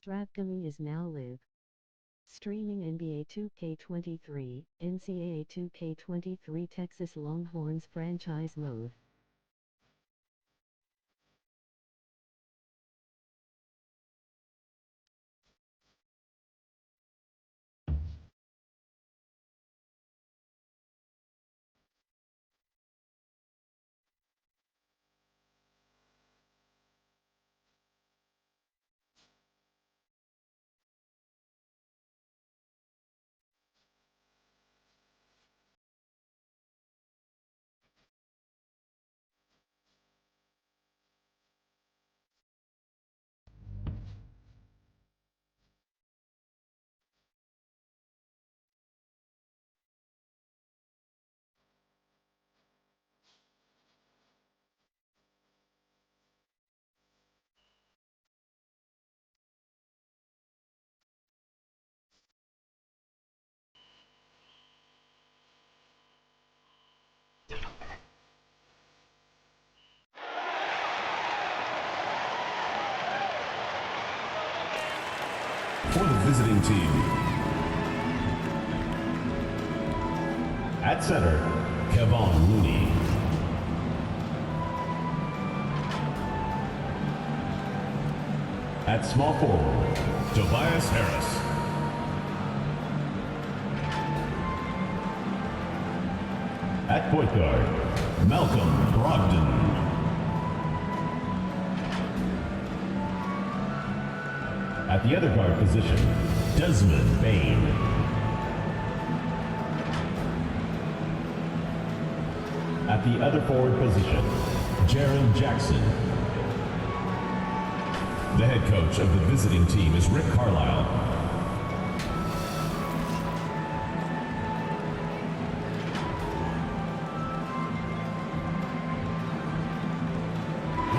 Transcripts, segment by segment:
Strathcona is now live. Streaming NBA 2K23, NCAA 2K23 Texas Longhorns franchise mode. For the visiting team, at center, Kevon Looney. At small forward, Tobias Harris. At point guard, Malcolm Brogdon. At the other guard position, Desmond Bane. At the other forward position, Jaren Jackson. The head coach of the visiting team is Rick Carlisle.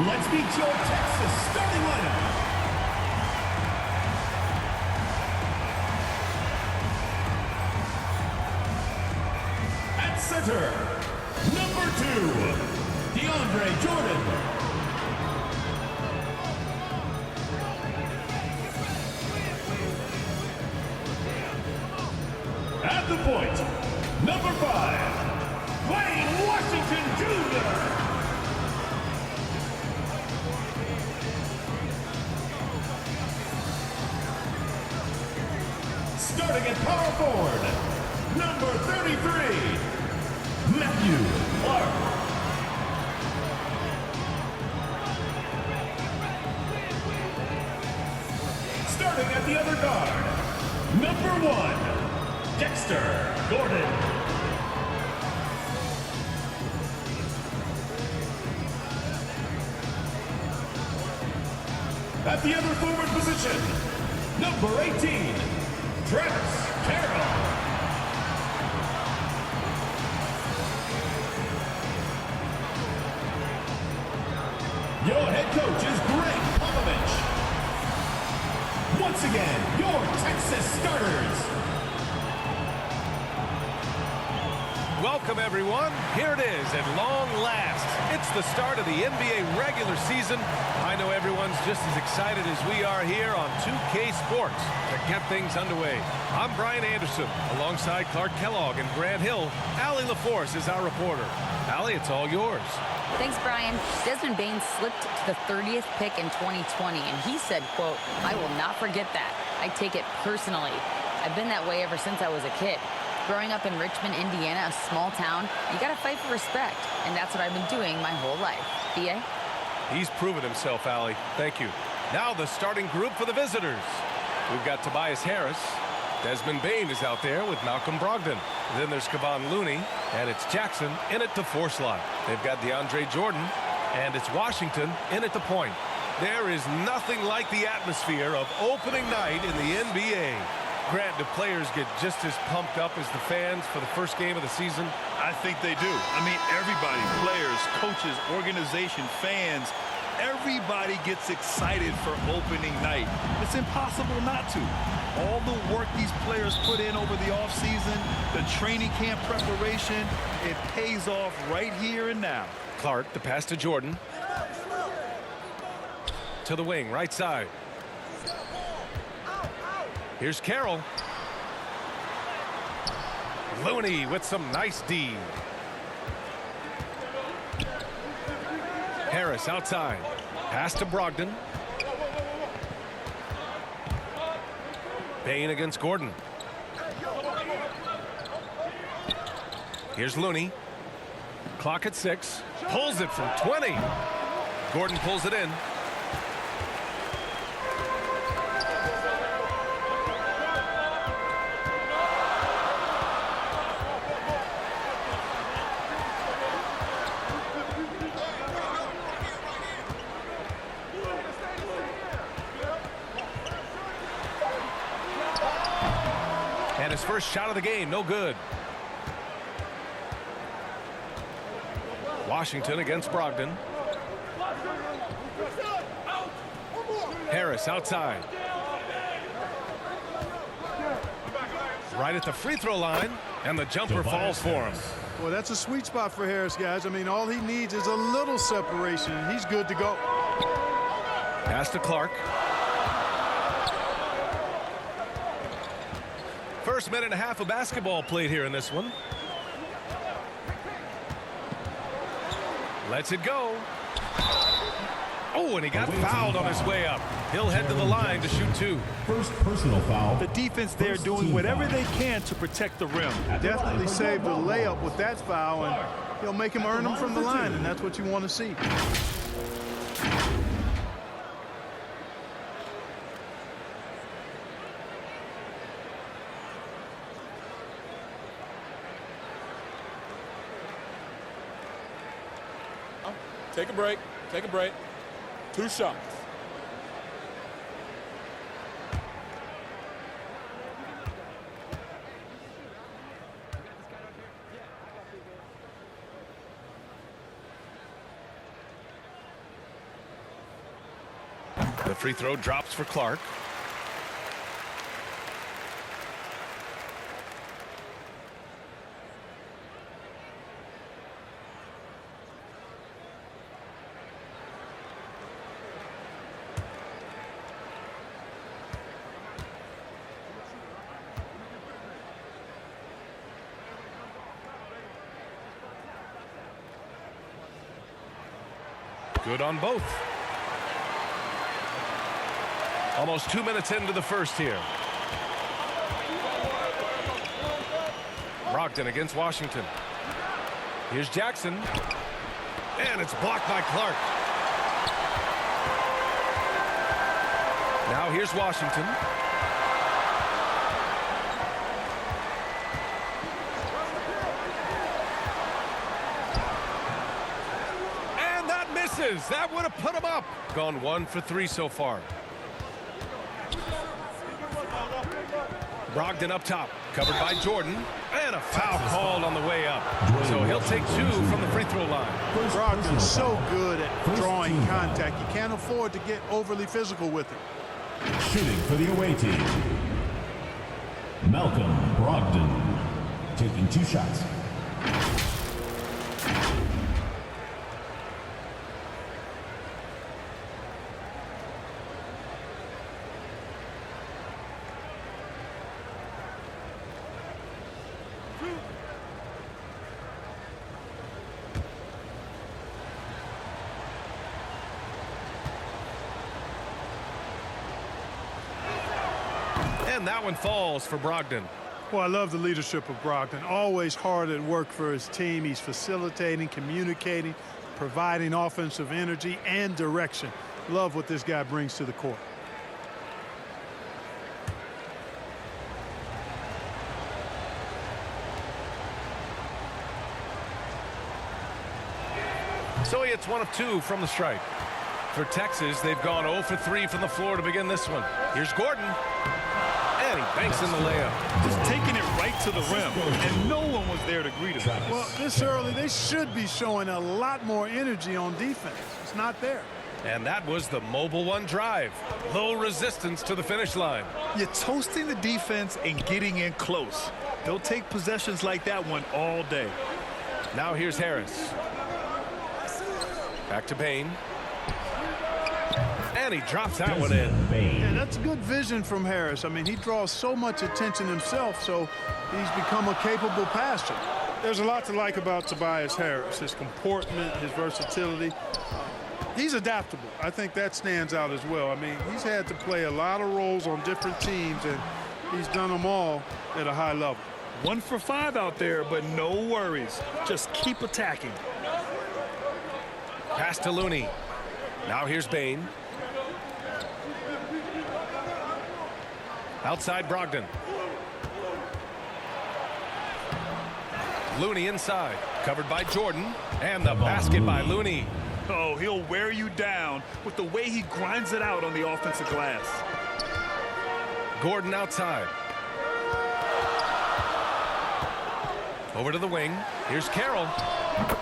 Let's meet your Texas starting lineup. Center, number 2, DeAndre Jordan. At the point, number 5, Wayne Washington Jr. Starting at power forward, number 33, Matthew Clark. Starting at the other guard, number 1, Dexter Gordon. At the other forward position, number 18, Travis Carroll. Your head coach is Greg Popovich. Once again, your Texas starters. Welcome, everyone. Here it is at long last. It's the start of the NBA regular season. I know everyone's just as excited as we are here on 2K Sports to get things underway. I'm Brian Anderson, alongside Clark Kellogg and Grant Hill. Allie LaForce is our reporter. Allie, it's all yours. Thanks, Brian. Desmond Bane slipped to the 30th pick in 2020, and he said, quote, "I will not forget that. I take it personally. I've been that way ever since I was a kid. Growing up in Richmond, Indiana, a small town, you got to fight for respect, and that's what I've been doing my whole life." B.A.? He's proven himself, Allie. Thank you. Now the starting group for the visitors. We've got Tobias Harris. Desmond Bane is out there with Malcolm Brogdon. Then there's Kevon Looney, and it's Jackson in at the 4 slot. They've got DeAndre Jordan, and it's Washington in at the point. There is nothing like the atmosphere of opening night in the NBA. Grant, do players get just as pumped up as the fans for the first game of the season? I think they do. I mean, everybody, players, coaches, organization, fans, everybody gets excited for opening night. It's impossible not to. All the work these players put in over the offseason, the training camp preparation, it pays off right here and now. Clark, the pass to Jordan. To the wing, right side. Here's Carroll. Looney with some nice D. Harris outside. Pass to Brogdon. Bain against Gordon. Here's Looney. Clock at 6. Pulls it from 20. Gordon pulls it in. And his first shot of the game, no good. Washington against Brogdon. Harris outside. Right at the free throw line, and the jumper falls for him. Well, that's a sweet spot for Harris, guys. I mean, all he needs is a little separation, and he's good to go. Pass to Clark. First minute and a half of basketball played here in this one. Lets it go. Oh, and he got fouled on his way up. He'll head to the line to shoot 2. First personal foul. The defense there doing whatever they can to protect the rim. Definitely saved the layup with that foul, and he'll make him earn them from the line, and that's what you want to see. Take a break. Take a break. 2 shots. The free throw drops for Clark. Good on both. Almost 2 minutes into the first here. Brogdon against Washington. Here's Jackson. And it's blocked by Clark. Now here's Washington. And that misses. That would have put him up. Gone 1 for 3 so far. Brogdon up top, covered by Jordan, and a foul called on the way up. So he'll take 2 from the free throw line. Brogdon's so good at drawing contact. You can't afford to get overly physical with him. Shooting for the away team. Malcolm Brogdon taking 2 shots. And that one falls for Brogdon. Well, I love the leadership of Brogdon. Always hard at work for his team. He's facilitating, communicating, providing offensive energy and direction. Love what this guy brings to the court. So he hits 1 of 2 from the stripe. For Texas, they've gone 0 for 3 from the floor to begin this one. Here's Gordon. And he banks in the layup. Just taking it right to the rim, and no one was there to greet him. Well, this early, they should be showing a lot more energy on defense. It's not there. And that was the Mobile One drive. Low resistance to the finish line. You're toasting the defense and getting in close. They'll take possessions like that one all day. Now here's Harris. Back to Bain. And he drops that one in. Yeah, that's good vision from Harris. I mean, he draws so much attention himself, so he's become a capable passer. There's a lot to like about Tobias Harris, his comportment, his versatility. He's adaptable. I think that stands out as well. I mean, he's had to play a lot of roles on different teams, and he's done them all at a high level. 1 for 5 out there, but no worries. Just keep attacking. Pass to Looney. Now here's Bain. Outside Brogdon. Looney inside. Covered by Jordan. And the basket by Looney. Oh, he'll wear you down with the way he grinds it out on the offensive glass. Gordon outside. Over to the wing. Here's Carroll.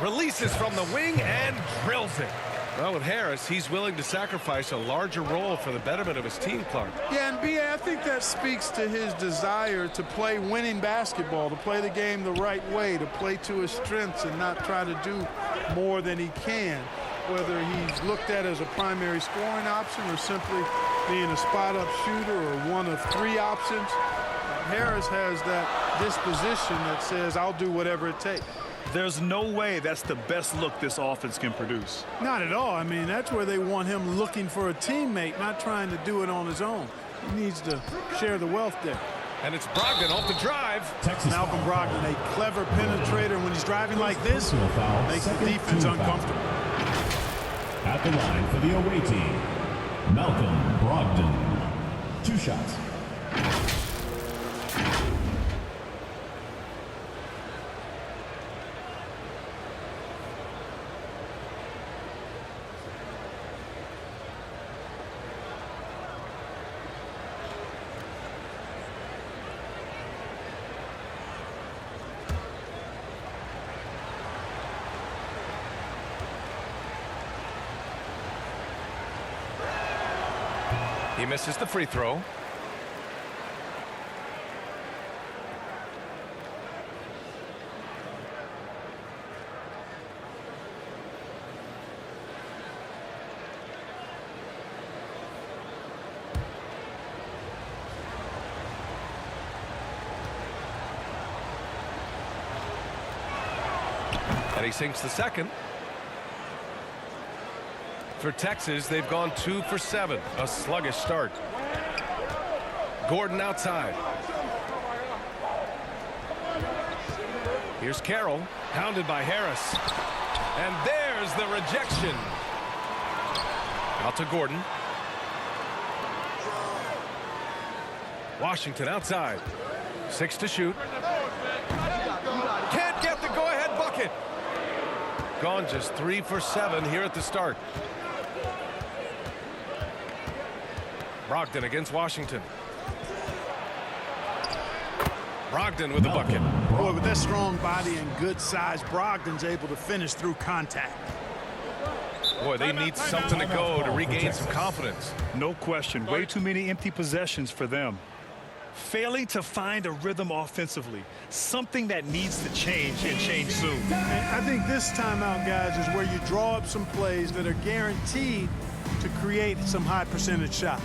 Releases from the wing and drills it. Well, with Harris, he's willing to sacrifice a larger role for the betterment of his team, Clark. Yeah, and B.A., I think that speaks to his desire to play winning basketball, to play the game the right way, to play to his strengths and not try to do more than he can, whether he's looked at as a primary scoring option or simply being a spot-up shooter or one of 3 options. Harris has that disposition that says, I'll do whatever it takes. There's no way that's the best look this offense can produce. Not at all. I mean, that's where they want him looking for a teammate, not trying to do it on his own. He needs to share the wealth there. And it's Brogdon off the drive. Malcolm Brogdon, a clever penetrator. When he's driving like this, makes the defense uncomfortable. At the line for the away team, Malcolm Brogdon. 2 shots. He misses the free throw. And he sinks the second. For Texas, they've gone 2 for 7. A sluggish start. Gordon outside. Here's Carroll, pounded by Harris. And there's the rejection. Out to Gordon. Washington outside. 6 to shoot. Can't get the go-ahead bucket. Gone just 3 for 7 here at the start. Brogdon against Washington. Brogdon with the bucket. Boy, with that strong body and good size, Brogdon's able to finish through contact. Boy, they need something to go to regain some confidence. No question. Way too many empty possessions for them. Failing to find a rhythm offensively. Something that needs to change and change soon. And I think this timeout, guys, is where you draw up some plays that are guaranteed to create some high percentage shots.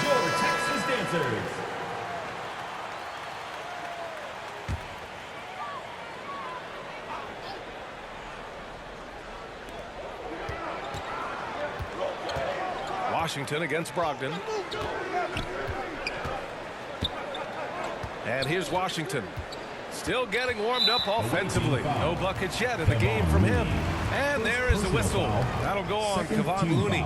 Your Texas dancers. Washington against Brogdon. And here's Washington. Still getting warmed up offensively. No buckets yet in the game from him. And there is the whistle. That'll go on Kevon Looney.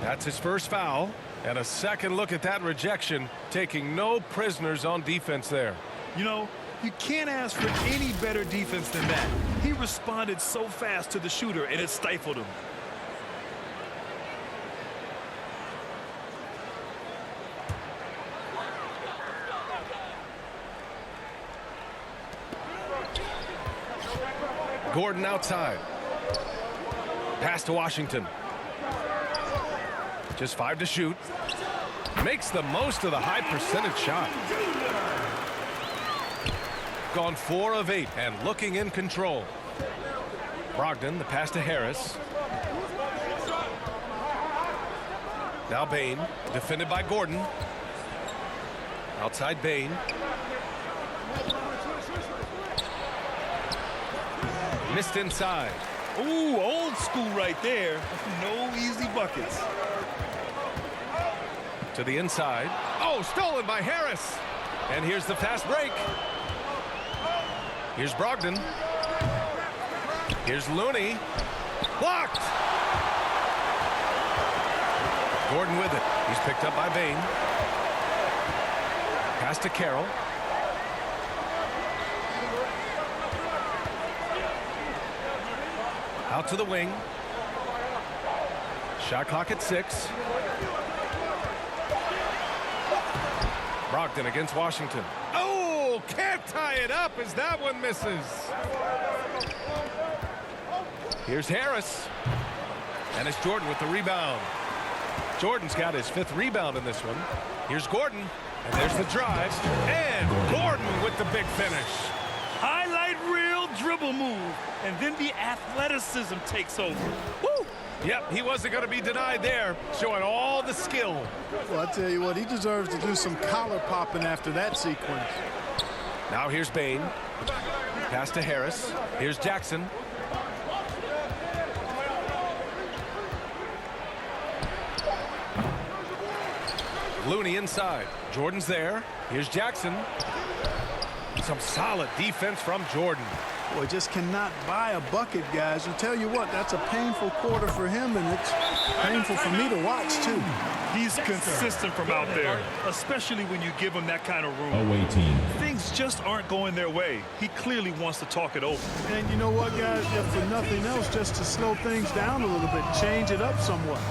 That's his first foul. And a second look at that rejection, taking no prisoners on defense there. You know, you can't ask for any better defense than that. He responded so fast to the shooter, and it stifled him. Gordon outside. Pass to Washington. Just 5 to shoot. Makes the most of the high percentage shot. Gone 4 of 8 and looking in control. Brogdon, the pass to Harris. Now Bane, defended by Gordon. Outside Bane. Missed inside. Ooh, old school right there. No easy buckets. To the inside. Oh, stolen by Harris. And here's the fast break. Here's Brogdon. Here's Looney. Blocked. Gordon with it. He's picked up by Bane. Pass to Carroll. Out to the wing. Shot clock at 6. Brogdon against Washington. Oh, can't tie it up as that one misses. Here's Harris. And it's Jordan with the rebound. Jordan's got his 5th rebound in this one. Here's Gordon. And there's the drive. And Gordon with the big finish. Highlight reel dribble move. And then the athleticism takes over. Woo! Yep, he wasn't going to be denied there, showing all the skill. Well, I tell you what, he deserves to do some collar popping after that sequence. Now here's Bane. Pass to Harris. Here's Jackson. Looney inside. Jordan's there. Here's Jackson. Some solid defense from Jordan. Boy, just cannot buy a bucket, guys. And tell you what, that's a painful quarter for him, and it's painful for me to watch, too. He's consistent from out there, especially when you give him that kind of room. Away team. Things just aren't going their way. He clearly wants to talk it over. And you know what, guys? If for nothing else, just to slow things down a little bit, change it up somewhat.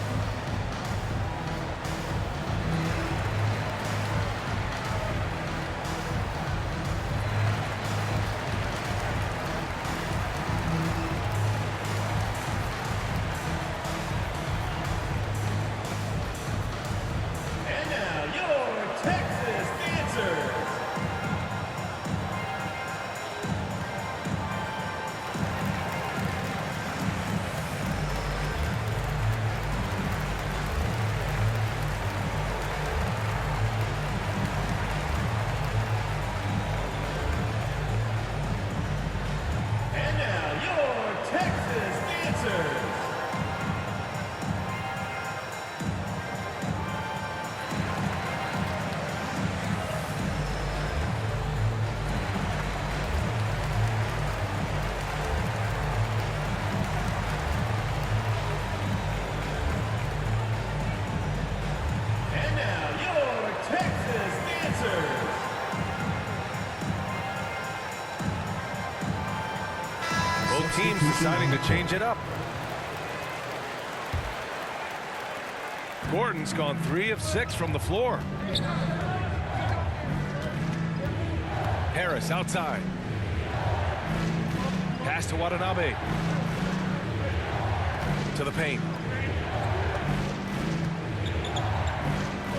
Teams deciding to change it up. Gordon's gone 3 of 6 from the floor. Harris outside. Pass to Watanabe. To the paint.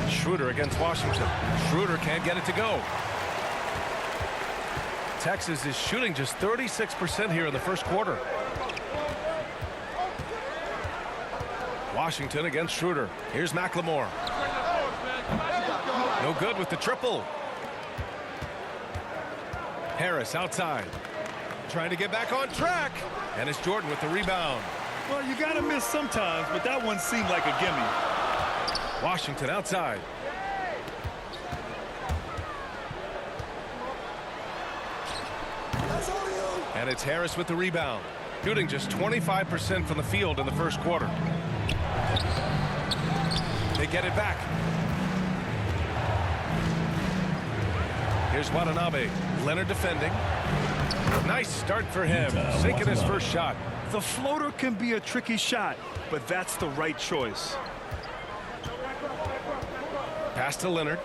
Schroeder against Washington. Schroeder can't get it to go. Texas is shooting just 36% here in the first quarter. Washington against Schroeder. Here's McLemore. No good with the triple. Harris outside. Trying to get back on track. And it's Jordan with the rebound. Well, you got to miss sometimes, but that one seemed like a gimme. Washington outside. And it's Harris with the rebound. Shooting just 25% from the field in the first quarter. They get it back. Here's Watanabe. Leonard defending. Nice start for him. Sinking his first shot. The floater can be a tricky shot, but that's the right choice. Pass to Leonard.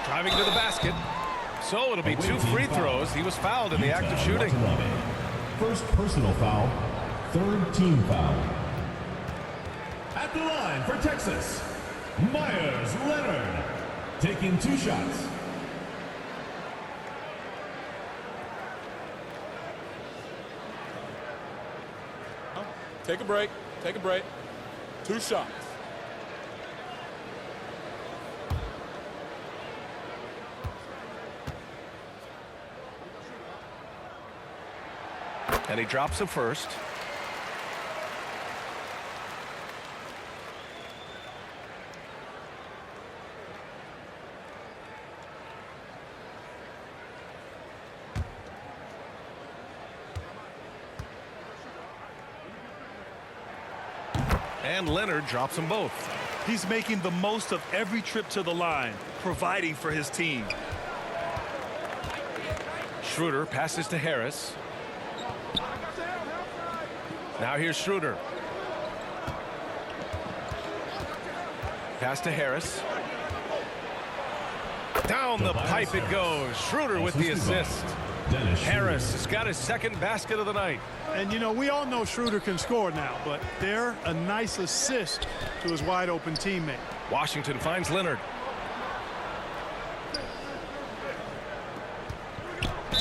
Driving to the basket. So it'll be 2 free throws. He was fouled in the act of shooting. First personal foul, third team foul. At the line for Texas, Myers Leonard, taking 2 shots. Take a break. Take a break. 2 shots. And he drops it first. And Leonard drops them both. He's making the most of every trip to the line, providing for his team. Schroeder passes to Harris. Now here's Schroeder. Pass to Harris. Down the pipe it goes. Schroeder with the assist. Harris has got his second basket of the night. And, you know, we all know Schroeder can score now, but they're a nice assist to his wide-open teammate. Washington finds Leonard.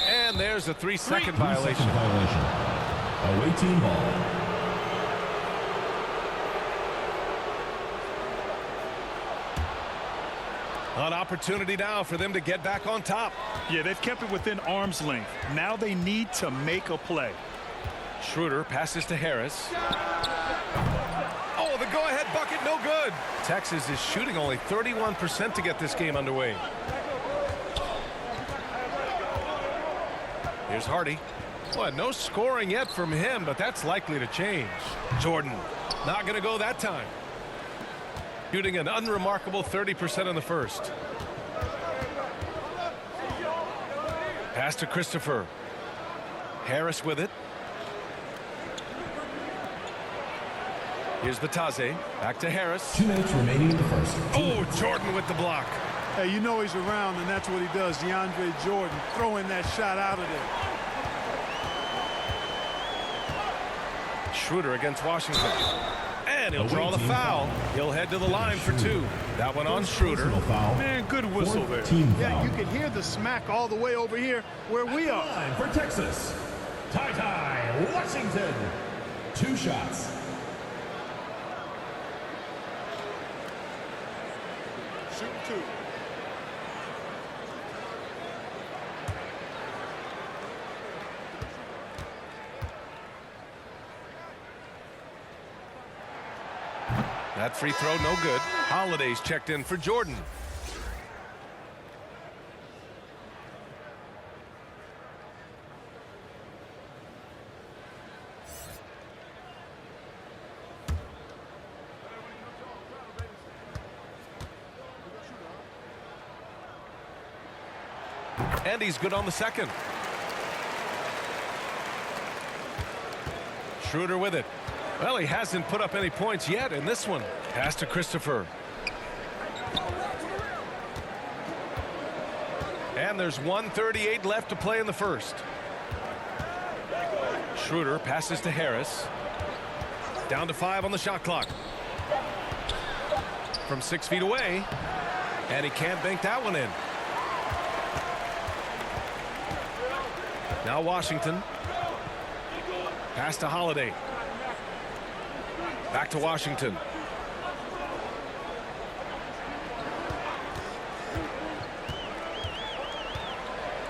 And there's a 3-second violation. Away team ball. An opportunity now for them to get back on top. Yeah, they've kept it within arm's length. Now they need to make a play. Schroeder passes to Harris. Oh, the go-ahead bucket, no good. Texas is shooting only 31% to get this game underway. Here's Hardy. Well, no scoring yet from him, but that's likely to change. Jordan, not going to go that time. Shooting an unremarkable 30% in the first. Pass to Christopher. Harris with it. Here's Batase. Back to Harris. 2 minutes remaining in the first. Oh, Jordan with the block. Hey, you know he's around, and that's what he does. DeAndre Jordan throwing that shot out of there. Schroeder against Washington. And he'll draw the foul. He'll head to the line for 2. That one on Schroeder. Man, good whistle there. Yeah, you can hear the smack all the way over here where we are. Line for Texas, Ty Washington. 2 shots. Shoot 2. That free throw, no good. Holiday's checked in for Jordan. And he's good on the second. Schroeder with it. Well, he hasn't put up any points yet in this one. Pass to Christopher. And there's 1:38 left to play in the first. Schroeder passes to Harris. Down to 5 on the shot clock. From 6 feet away. And he can't bank that one in. Now Washington. Pass to Holiday. Back to Washington.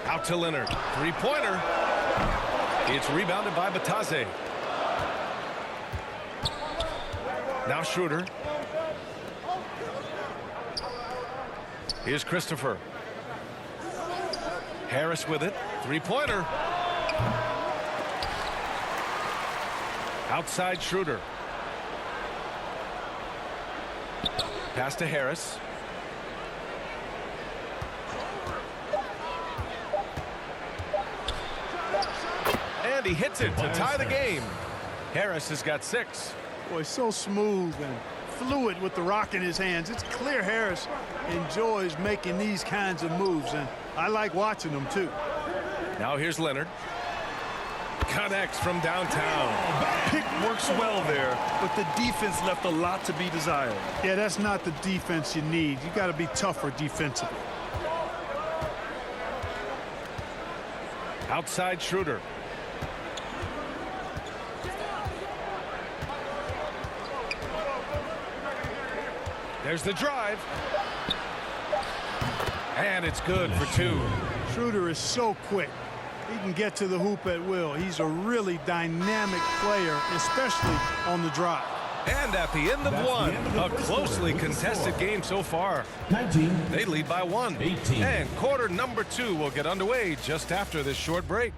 Out to Leonard. Three-pointer. It's rebounded by Batase. Now Schroeder. Here's Christopher. Harris with it. Three-pointer. Outside Schroeder. Pass to Harris. And he hits it to tie the game. Harris has got 6. Boy, so smooth and fluid with the rock in his hands. It's clear Harris enjoys making these kinds of moves, and I like watching them too. Now here's Leonard. Connects from downtown. Pick works well there, but the defense left a lot to be desired. Yeah, that's not the defense you need. You got to be tougher defensively. Outside Schroeder. There's the drive. And it's good for 2. Schroeder is so quick. He can get to the hoop at will. He's a really dynamic player, especially on the drive. And at the end of one, a closely contested game so far. 19. They lead by 1. 18. And quarter number 2 will get underway just after this short break.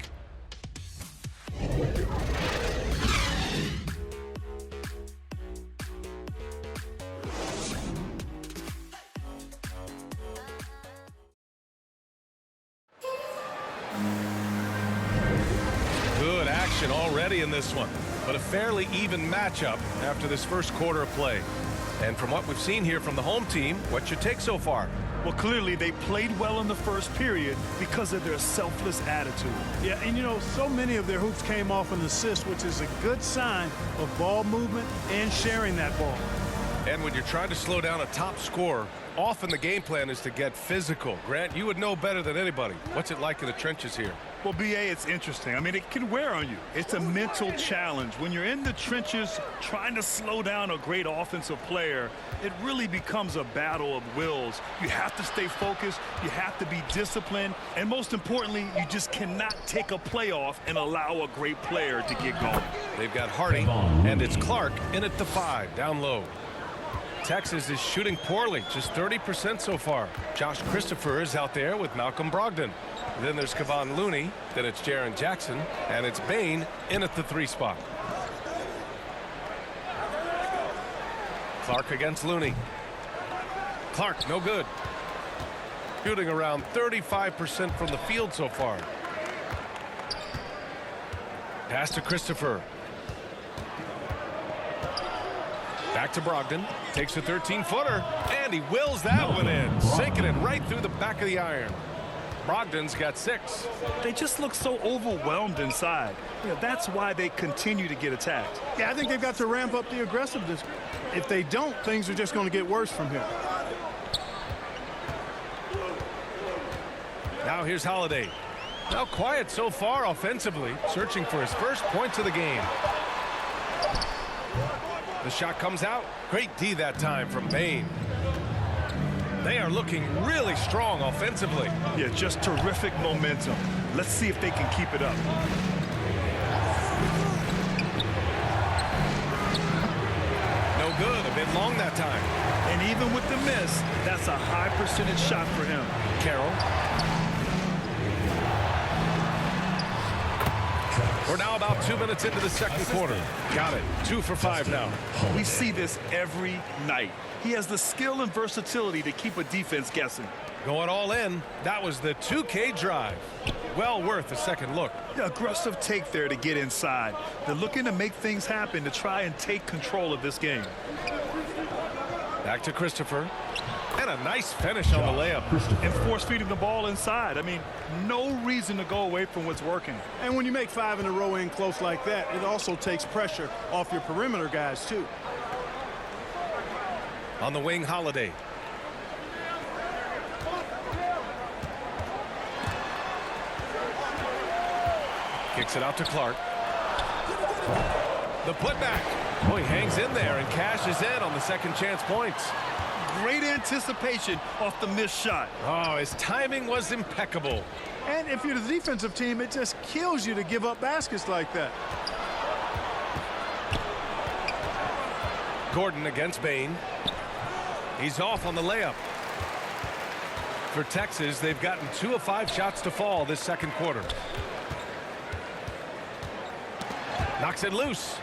Good action already in this one, but a fairly even matchup after this first quarter of play. And from what we've seen here from the home team, what's your take so far? Well, clearly they played well in the first period because of their selfless attitude. Yeah, and you know, so many of their hoops came off an assist, which is a good sign of ball movement and sharing that ball. And when you're trying to slow down a top scorer, often the game plan is to get physical. Grant, you would know better than anybody. What's it like in the trenches here? Well, B.A., it's interesting. I mean, it can wear on you. It's a mental challenge. When you're in the trenches trying to slow down a great offensive player, it really becomes a battle of wills. You have to stay focused. You have to be disciplined. And most importantly, you just cannot take a play off and allow a great player to get going. They've got Hardy, and it's Clark in at the 5, down low. Texas is shooting poorly, just 30% so far. Josh Christopher is out there with Malcolm Brogdon. Then there's Kevon Looney, then it's Jaren Jackson, and it's Bane in at the 3 spot. Clark against Looney. Clark, no good. Shooting around 35% from the field so far. Pass to Christopher. Back to Brogdon. Takes a 13-footer, and he wills that one in, sinking it right through the back of the iron. Brogdon's got 6. They just look so overwhelmed inside. You know, that's why they continue to get attacked. Yeah, I think they've got to ramp up the aggressiveness. If they don't, things are just going to get worse from here. Now here's Holiday. Now quiet so far offensively, searching for his first points of the game. The shot comes out. Great D that time from Bane. They are looking really strong offensively. Yeah, just terrific momentum. Let's see if they can keep it up. No good, a bit long that time. And even with the miss, that's a high percentage shot for him. Carroll. We're now about 2 minutes into the second quarter. Got it. 2 for 5 now. We see this every night. He has the skill and versatility to keep a defense guessing. Going all in. That was the 2K drive. Well worth a second look. The aggressive take there to get inside. They're looking to make things happen to try and take control of this game. Back to Christopher. And a nice finish on the layup. And force feeding the ball inside. I mean, no reason to go away from what's working. And when you make 5 in a row in close like that, it also takes pressure off your perimeter guys, too. On the wing, Holiday. Kicks it out to Clark. The putback. Oh, he hangs in there and cashes in on the second chance points. great anticipation off the missed shot. Oh, his timing was impeccable. And if you're the defensive team, it just kills you to give up baskets like that. Gordon against Bain. He's off on the layup. For Texas, they've gotten 2 of 5 shots to fall this second quarter. Knocks it loose.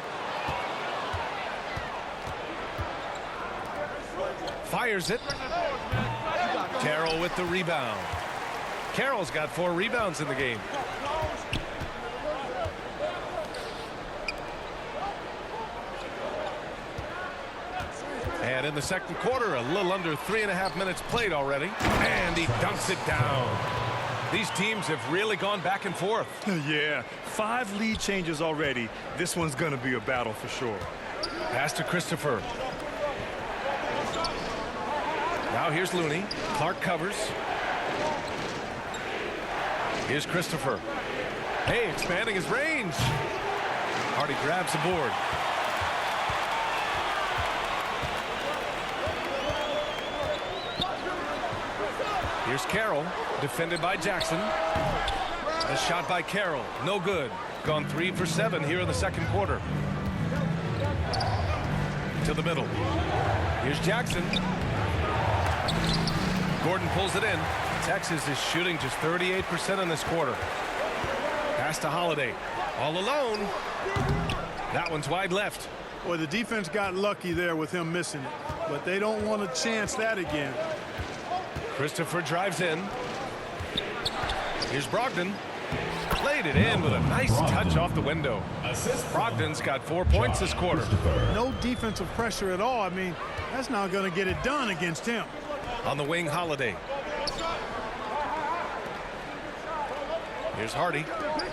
Fires it. Carroll with the rebound. Carroll's got 4 rebounds in the game. And in the second quarter, a little under 3.5 minutes played already. And he dunks it down. These teams have really gone back and forth. Yeah, 5 lead changes already. This one's going to be a battle for sure. Pass to Christopher. Now here's Looney. Clark covers. Here's Christopher. Hey, expanding his range. Hardy grabs the board. Here's Carroll, defended by Jackson. A shot by Carroll, no good. Gone 3 for 7 here in the second quarter. To the middle. Here's Jackson. Gordon pulls it in. Texas is shooting just 38% in this quarter. Pass to Holiday. All alone. That one's wide left. Boy, the defense got lucky there with him missing it, but they don't want to chance that again. Christopher drives in. Here's Brogdon. Played it in with a nice touch off the window. Brogdon's got 4 points this quarter. No defensive pressure at all. I mean, that's not going to get it done against him. On the wing, Holiday. Here's Hardy.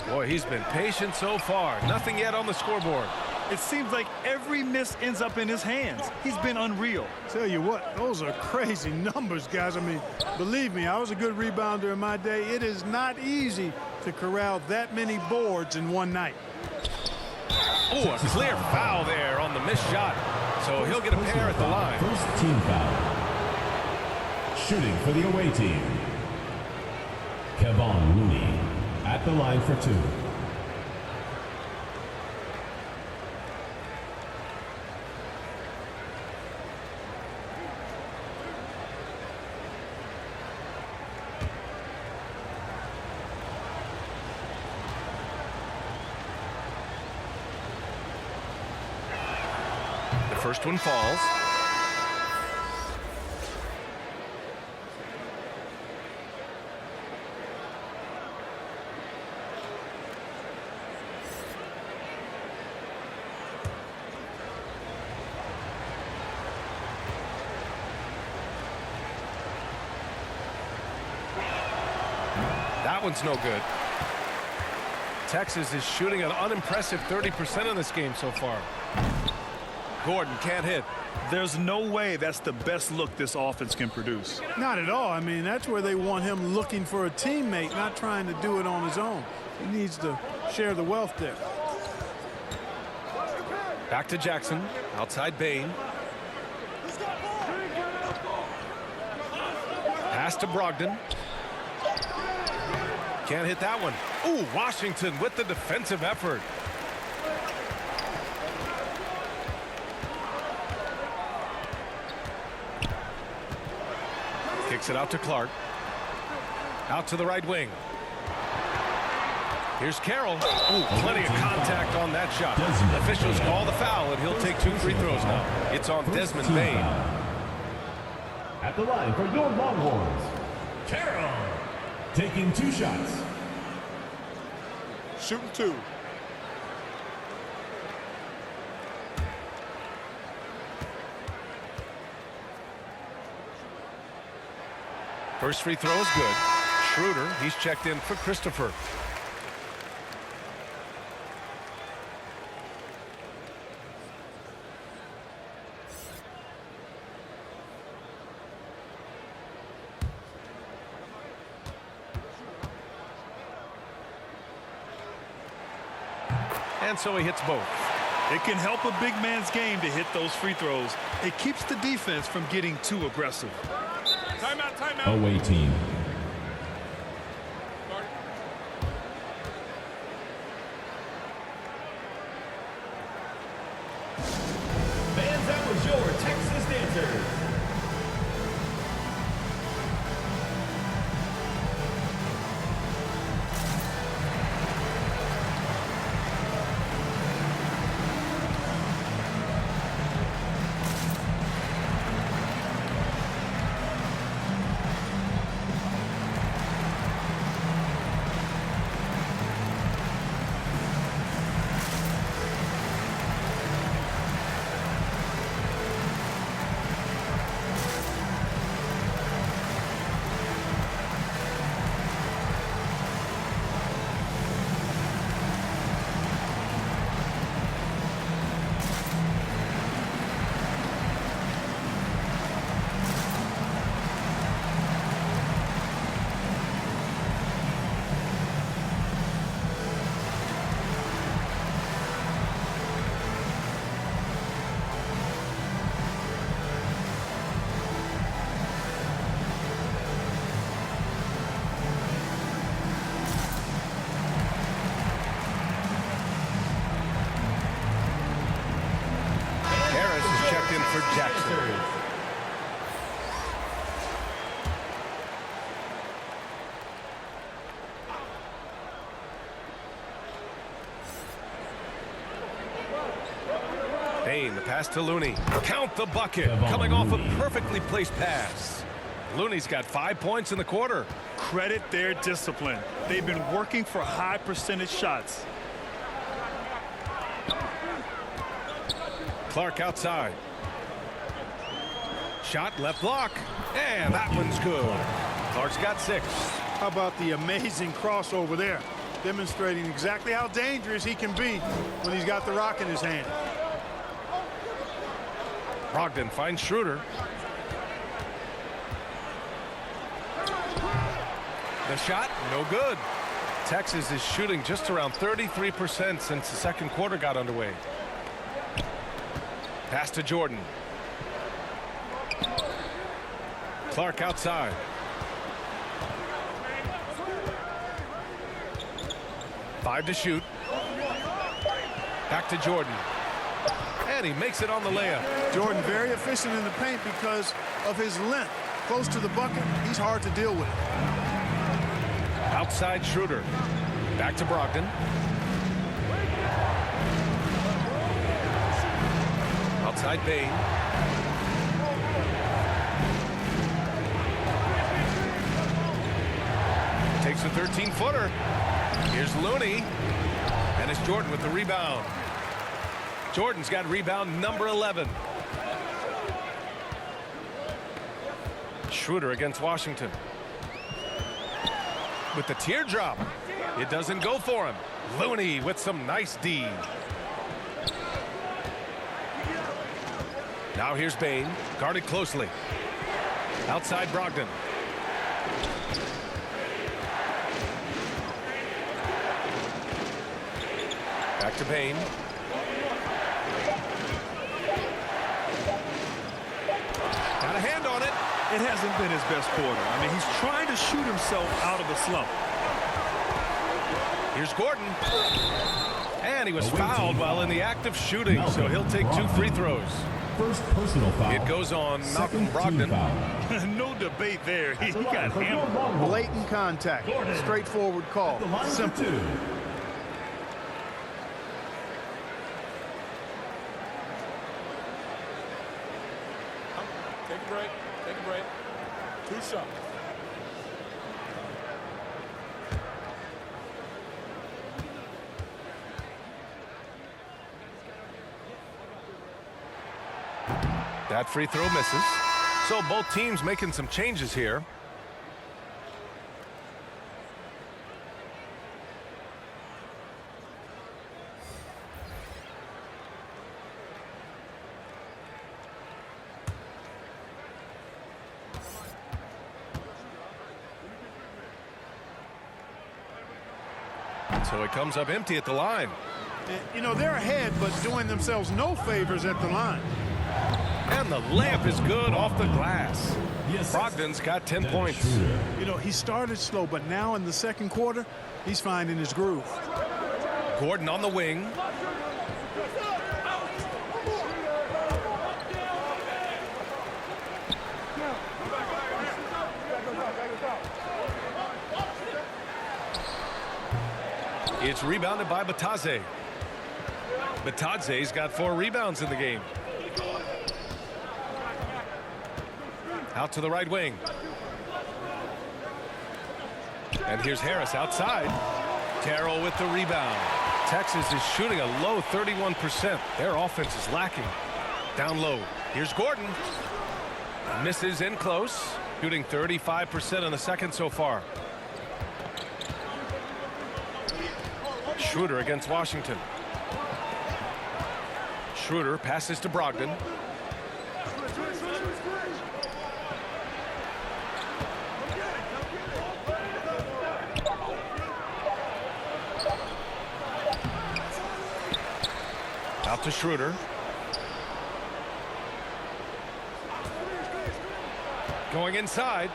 Boy, he's been patient so far. Nothing yet on the scoreboard. It seems like every miss ends up in his hands. He's been unreal. Tell you what, those are crazy numbers, guys. I mean, believe me, I was a good rebounder in my day. It is not easy to corral that many boards in one night. Oh, a clear foul there on the missed shot. So he'll get a pair at the line. First team foul. Shooting for the away team. Kevon Looney at the line for 2. The first one falls. That one's no good. Texas is shooting an unimpressive 30% in this game so far. Gordon can't hit. There's no way that's the best look this offense can produce. Not at all. I mean, that's where they want him looking for a teammate, not trying to do it on his own. He needs to share the wealth there. Back to Jackson. Outside Bain. Pass to Brogdon. Can't hit that one. Ooh, Washington with the defensive effort. Kicks it out to Clark. Out to the right wing. Here's Carroll. Ooh, plenty of contact on that shot. Officials call the foul, and he'll take 2 free throws now. It's on Desmond Bain. At the line for your Longhorns, Carroll, taking 2 shots. Shooting 2. First free throw is good. Schroeder, he's checked in for Christopher. And so he hits both. It can help a big man's game to hit those free throws. It keeps the defense from getting too aggressive. Timeout, timeout. Away team. Fans, that was your Texas Dancers. For Jackson. Bain, the pass to Looney. Count the bucket. Coming off a perfectly placed pass. Looney's got 5 points in the quarter. Credit their discipline. They've been working for high percentage shots. Clark outside. Shot left block. And that one's good. Clark's got 6. How about the amazing crossover there? Demonstrating exactly how dangerous he can be when he's got the rock in his hand. Brogdon finds Schroeder. The shot, no good. Texas is shooting just around 33% since the second quarter got underway. Pass to Jordan. Clark outside. Five to shoot. Back to Jordan. And he makes it on the layup. Jordan very efficient in the paint because of his length. Close to the bucket, he's hard to deal with. Outside Schroeder. Back to Brogdon. Outside Bain. Takes a 13-footer. Here's Looney. And it's Jordan with the rebound. Jordan's got rebound number 11. Schroeder against Washington. With the teardrop. It doesn't go for him. Looney with some nice D. Now here's Bain. Guarded closely. Outside Brogdon. Back to Bain. Got a hand on it. It hasn't been his best quarter. I mean, he's trying to shoot himself out of a slump. Here's Gordon. And he was fouled while in the act of shooting, so he'll take 2 free throws. First personal foul. It goes on Malcolm Brogdon. No debate there. He got hammered. Blatant contact. Straightforward call. Simple. Take a break. Take a break. 2 shots. That free throw misses. So both teams making some changes here. So it comes up empty at the line. And, you know, they're ahead, but doing themselves no favors at the line. And the layup is good off the glass. Brogdon's got 10 points. You know, he started slow, but now in the second quarter, he's finding his groove. Gordon on the wing. It's rebounded by Batadze. Batadze's got 4 rebounds in the game. Out to the right wing. And here's Harris outside. Terrell with the rebound. Texas is shooting a low 31%. Their offense is lacking. Down low. Here's Gordon. Misses in close. Shooting 35% in the second so far. Schroeder against Washington. Schroeder passes to Brogdon. Out to Schroeder. Going inside.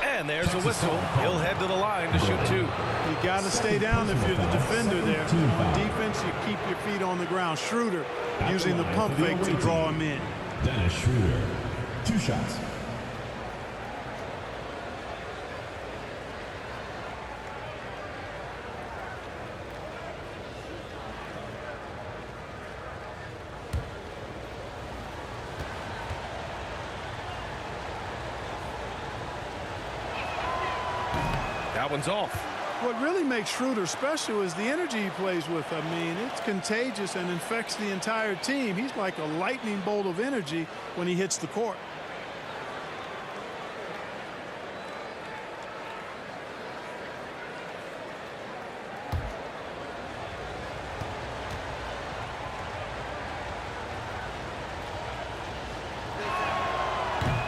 And there's a whistle. He'll head to the line to shoot 2. You got to stay down if you're the defender there. On defense, you keep your feet on the ground. Schroeder using the pump fake to draw him in. Dennis Schroeder, 2 shots. That one's off. What really makes Schroeder special is the energy he plays with. I mean, it's contagious and infects the entire team. He's like a lightning bolt of energy when he hits the court.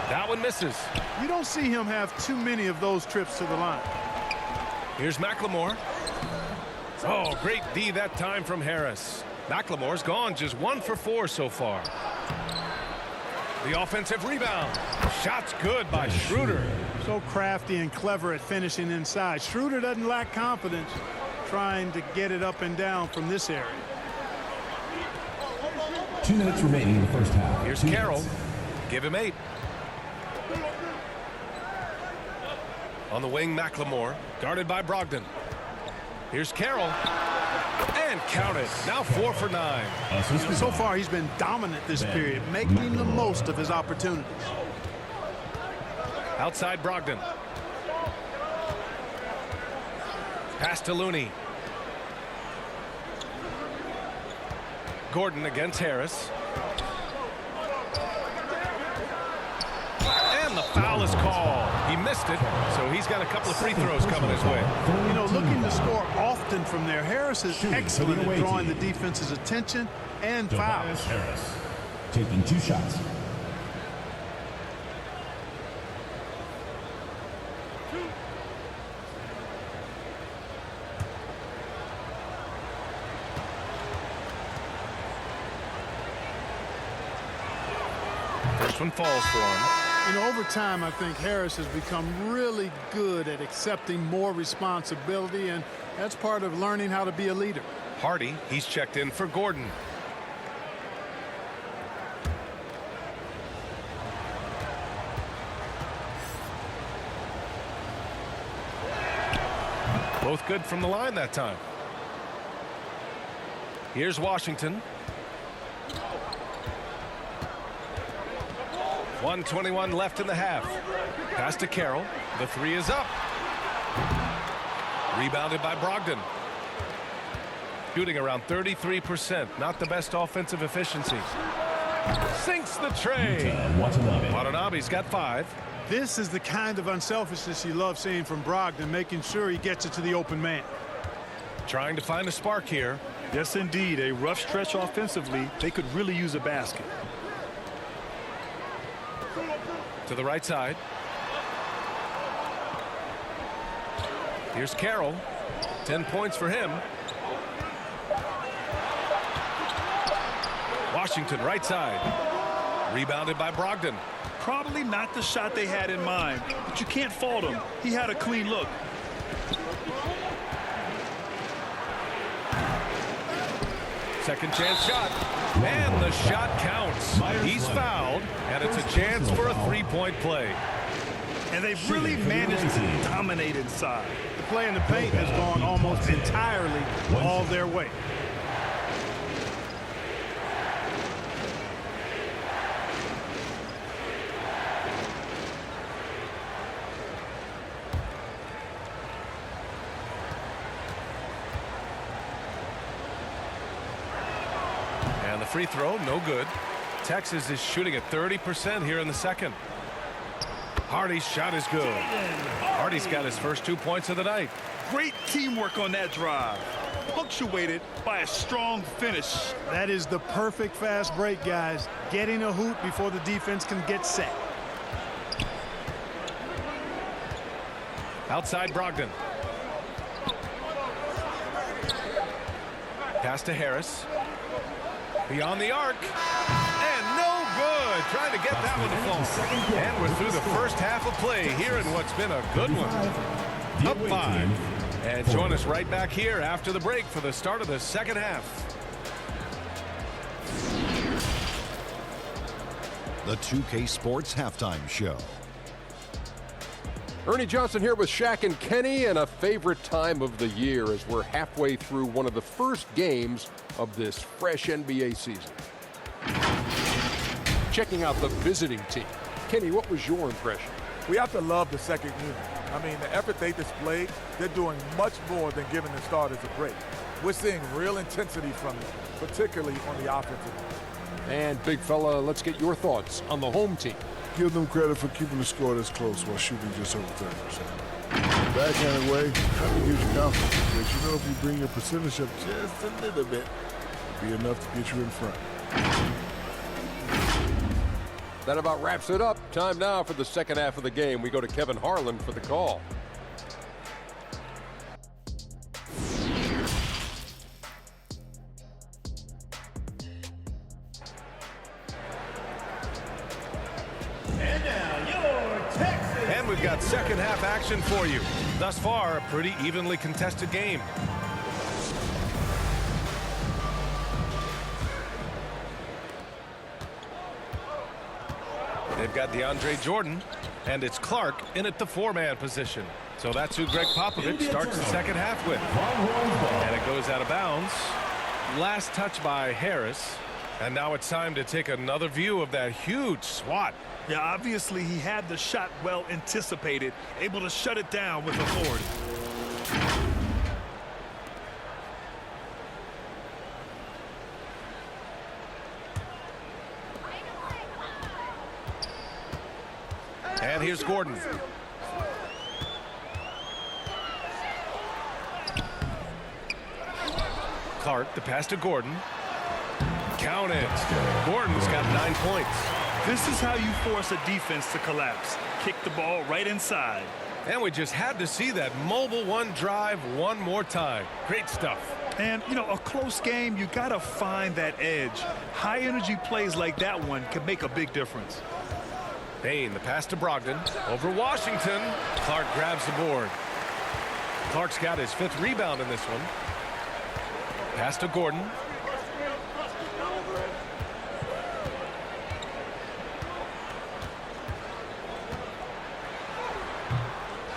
That one misses. You don't see him have too many of those trips to the line. Here's McLemore. Oh, great D that time from Harris. McLemore's gone just 1 for 4 so far. The offensive rebound. Shot's good by Schroeder. So crafty and clever at finishing inside. Schroeder doesn't lack confidence trying to get it up and down from this area. 2 minutes remaining in the first half. Here's 2 Carroll. minutes. Give him 8. On the wing, McLemore, guarded by Brogdon. Here's Carroll. And count it. Now 4 for 9. So far, he's been dominant this period, making the most of his opportunities. Outside Brogdon. Pass to Looney. Gordon against Harris. And the foul is called. He missed it, so he's got a couple of free throws coming his way. You know, looking to score often from there. Harris is excellent at drawing the defense's attention and fouls. Harris taking 2 shots. First one falls for him. You know, over time, I think Harris has become really good at accepting more responsibility, and that's part of learning how to be a leader. Hardy, he's checked in for Gordon. Both good from the line that time. Here's Washington. 1:21 left in the half. Pass to Carroll. The 3 is up. Rebounded by Brogdon. Shooting around 33%. Not the best offensive efficiency. Sinks the tray. Watanabe's got 5. This is the kind of unselfishness you love seeing from Brogdon, making sure he gets it to the open man. Trying to find a spark here. Yes, indeed. A rough stretch offensively. They could really use a basket. To the right side. Here's Carroll. 10 points for him. Washington right side. Rebounded by Brogdon. Probably not the shot they had in mind, but you can't fault him. He had a clean look. Second chance shot. And the shot counts. He's fouled, and it's a chance for a three-point play. And they've really managed to dominate inside. The play in the paint has gone almost entirely all their way. And the free throw, no good. Texas is shooting at 30% here in the second. Hardy's shot is good. Hardy's got his first 2 points of the night. Great teamwork on that drive. Punctuated by a strong finish. That is the perfect fast break, guys. Getting a hoop before the defense can get set. Outside Brogdon. Pass to Harris. Beyond the arc. And no good. Trying to get that one to fall. And we're through the first half of play here in what's been a good one. Up 5. And join us right back here after the break for the start of the second half. The 2K Sports Halftime Show. Ernie Johnson here with Shaq and Kenny, and a favorite time of the year as we're halfway through one of the first games of this fresh NBA season. Checking out the visiting team. Kenny, what was your impression? We have to love the second unit. I mean, the effort they displayed, they're doing much more than giving the starters a break. We're seeing real intensity from them, particularly on the offensive end. And big fella, let's get your thoughts on the home team. Give them credit for keeping the score this close while shooting just over 30%. Backhanded way, that gives you confidence. But you know, if you bring your percentage up just a little bit, it'll be enough to get you in front. That about wraps it up. Time now for the second half of the game. We go to Kevin Harlan for the call. And we've got second half action for you. Thus far, a pretty evenly contested game. They've got DeAndre Jordan, and it's Clark in at the four-man position. So that's who Greg Popovich starts the second half with. And it goes out of bounds. Last touch by Harris. And now it's time to take another view of that huge swat. Yeah, obviously he had the shot well anticipated, able to shut it down with authority. And here's Gordon. Clark, the pass to Gordon. Count it. Gordon's got 9 points. This is how you force a defense to collapse. Kick the ball right inside. And we just had to see that mobile one drive one more time. Great stuff. And, you know, a close game, you got to find that edge. High energy plays like that one can make a big difference. Payne, the pass to Brogdon. Over Washington. Clark grabs the board. Clark's got his 5th rebound in this one. Pass to Gordon.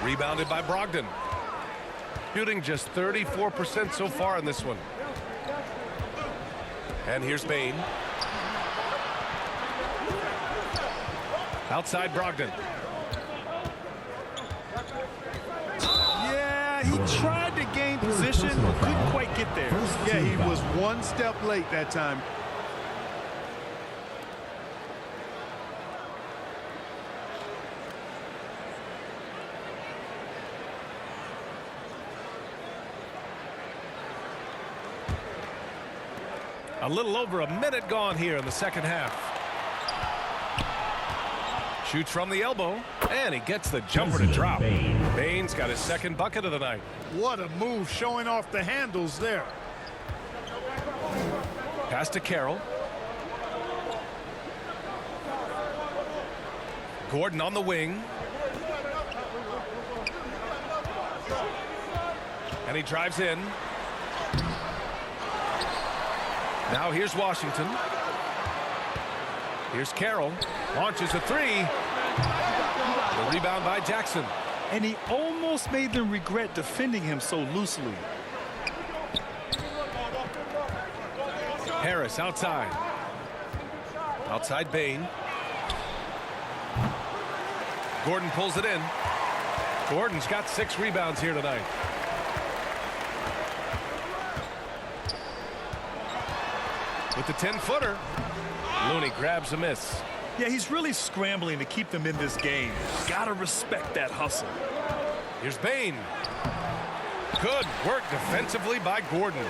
Rebounded by Brogdon. Shooting just 34% so far in this one. And here's Payne. Outside Brogdon. Yeah, he tried to gain position, but couldn't quite get there. Yeah, he was one step late that time. A little over a minute gone here in the second half. Shoots from the elbow, and he gets the jumper to drop. Payne's got his 2nd bucket of the night. What a move, showing off the handles there. Pass to Carroll. Gordon on the wing. And he drives in. Now here's Washington. Here's Carroll. Launches a three. The rebound by Jackson. And he almost made them regret defending him so loosely. Harris outside. Outside Bain. Gordon pulls it in. Gordon's got 6 rebounds here tonight. With the 10-footer, Looney grabs a miss. Yeah, he's really scrambling to keep them in this game. Gotta respect that hustle. Here's Bain. Good work defensively by Gordon.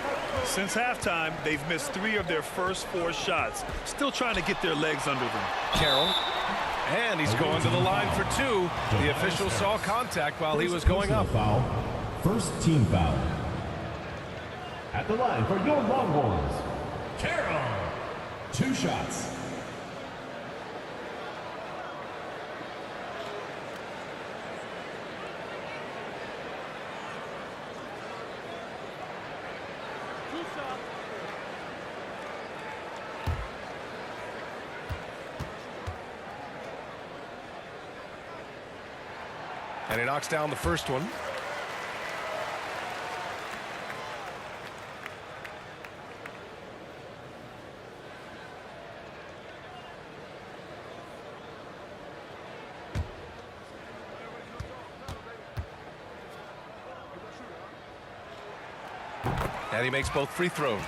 Since halftime, they've missed 3 of their first 4 shots. Still trying to get their legs under them. Carroll. And he's going to the line for 2. The official saw contact while he was going up. Foul. First team foul. At the line for your Longhorns, Carroll. 2 shots. And he knocks down the first one. And he makes both free throws.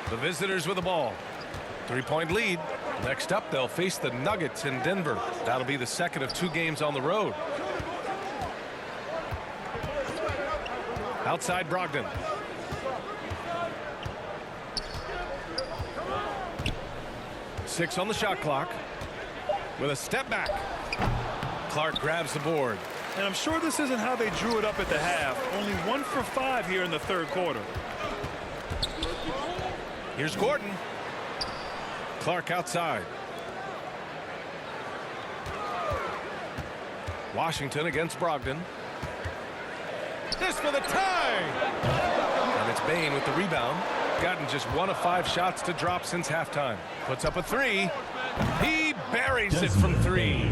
The visitors with the ball. 3-point lead. Next up, they'll face the Nuggets in Denver. That'll be the second of 2 games on the road. Outside Brogdon. Six on the shot clock. With a step back. Clark grabs the board. And I'm sure this isn't how they drew it up at the half. Only 1 for 5 here in the third quarter. Here's Gordon. Clark outside. Washington against Brogdon. This for the tie! And it's Bain with the rebound. Gotten just 1 of 5 shots to drop since halftime. Puts up a 3. He buries it from 3.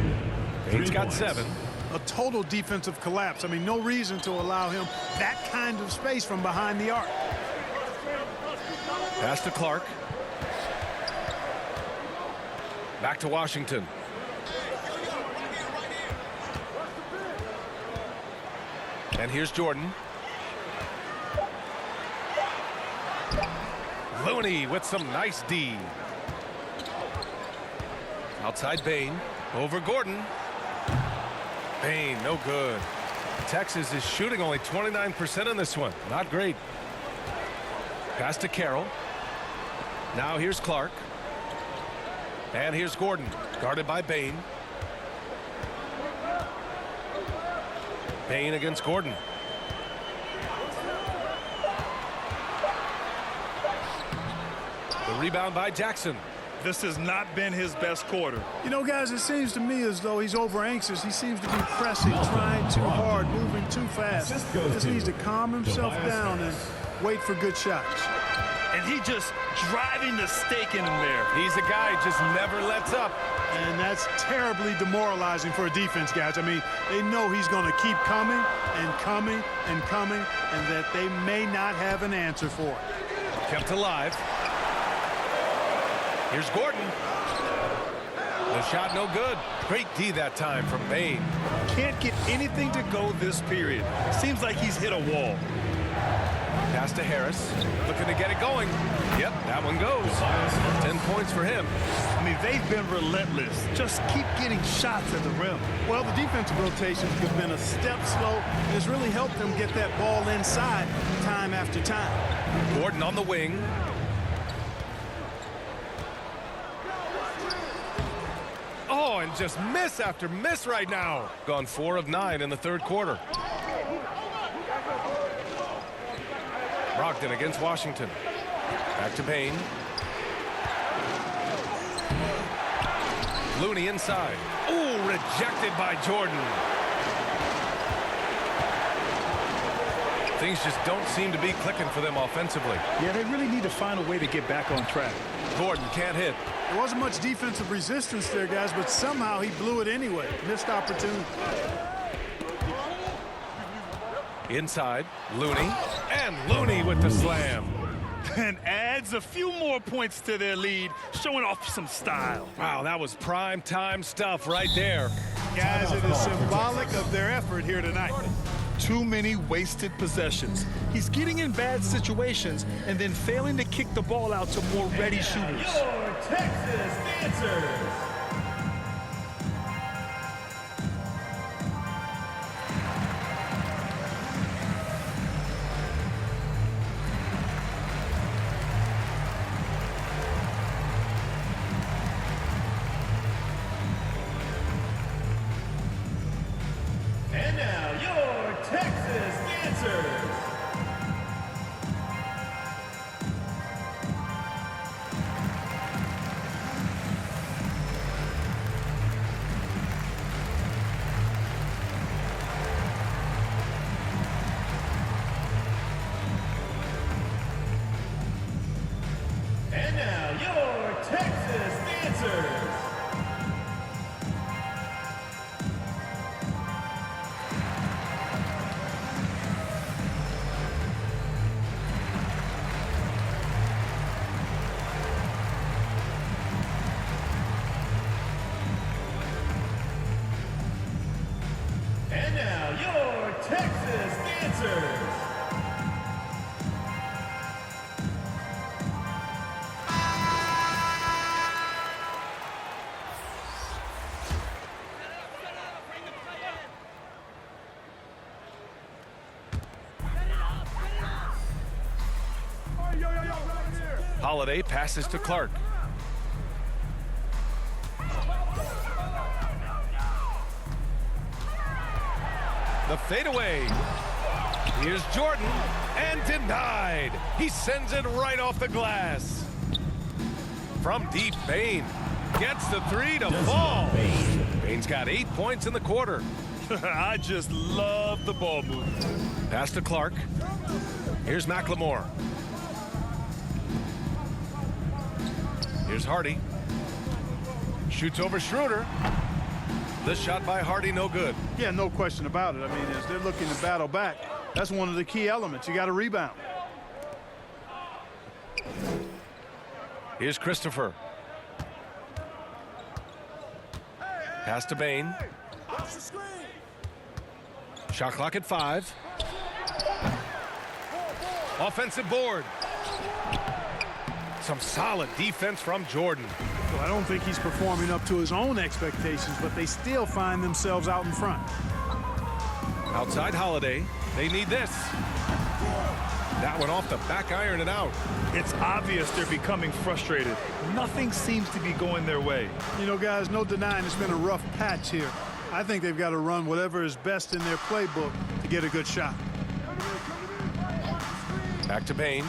Bain's got 7. A total defensive collapse. I mean, no reason to allow him that kind of space from behind the arc. Pass to Clark. Back to Washington. And here's Jordan. Looney with some nice D. Outside Bain. Over Gordon. Bain, no good. Texas is shooting only 29% in this one. Not great. Pass to Carroll. Now here's Clark. And here's Gordon, guarded by Bain. Bain against Gordon. The rebound by Jackson. This has not been his best quarter. You know, guys, it seems to me as though he's over anxious. He seems to be pressing, trying too hard, moving too fast. Just needs to calm himself down and wait for good shots. And he just driving the stake in him there. He's a guy who just never lets up. And that's terribly demoralizing for a defense, guys. I mean, they know he's going to keep coming and coming and coming, and that they may not have an answer for it. Kept alive. Here's Gordon. The shot no good. Great D that time from Bain. Can't get anything to go this period. Seems like he's hit a wall. Pass to Harris. Looking to get it going. Yep, that one goes. 10 points for him. I mean, they've been relentless. Just keep getting shots at the rim. Well, the defensive rotations have been a step slow, and it's really helped them get that ball inside time after time. Gordon on the wing. Oh, and just miss after miss right now. Gone 4 of 9 in the third quarter. Brogdon against Washington. Back to Bain. Looney inside. Ooh, rejected by Jordan. Things just don't seem to be clicking for them offensively. Yeah, they really need to find a way to get back on track. Gordon can't hit. There wasn't much defensive resistance there, guys, but somehow he blew it anyway. Missed opportunity. Inside, Looney. And Looney with the slam. And adds a few more points to their lead, showing off some style. Wow, that was prime time stuff right there. Guys, it is symbolic of their effort here tonight. Too many wasted possessions. He's getting in bad situations and then failing to kick the ball out to more ready shooters. Your Texas Dancers. And now, your Texas Dancers. And now, your Texas Dancers. And now, your Texas Dancers. Holiday passes to Clark. The fadeaway. Here's Jordan, and denied. He sends it right off the glass. From deep, Bain gets the three to fall. Bain's got 8 points in the quarter. I just love the ball movement. Pass to Clark. Here's McLemore. Here's Hardy. Shoots over Schroeder. The shot by Hardy, no good. Yeah, no question about it. I mean, as they're looking to battle back, that's one of the key elements. You got to rebound. Here's Christopher. Pass to Bain. Shot clock at 5. Offensive board. Some solid defense from Jordan. Well, I don't think he's performing up to his own expectations, but they still find themselves out in front. Outside Holiday. They need this. That one off the back iron and out. It's obvious they're becoming frustrated. Nothing seems to be going their way. You know, guys, no denying it's been a rough patch here. I think they've got to run whatever is best in their playbook to get a good shot. Back to Bain.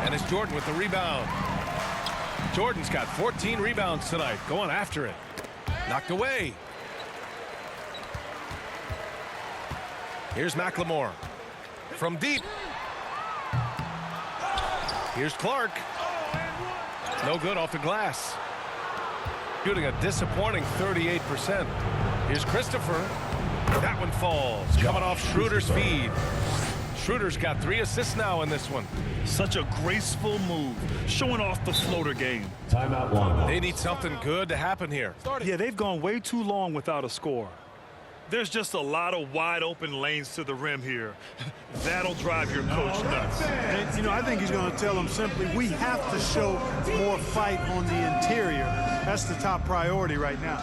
And it's Jordan with the rebound. Jordan's got 14 rebounds tonight, going after it. Knocked away. Here's McLemore. From deep. Here's Clark. No good off the glass. Shooting a disappointing 38%. Here's Christopher. That one falls. Coming off Schroeder's feed. Schroeder's got 3 assists now in this one. Such a graceful move, showing off the floater game. Timeout Longhorns. They need something good to happen here. Yeah, they've gone way too long without a score. There's just a lot of wide open lanes to the rim here. That'll drive your coach nuts. And, you know, I think he's going to tell them simply, we have to show more fight on the interior. That's the top priority right now.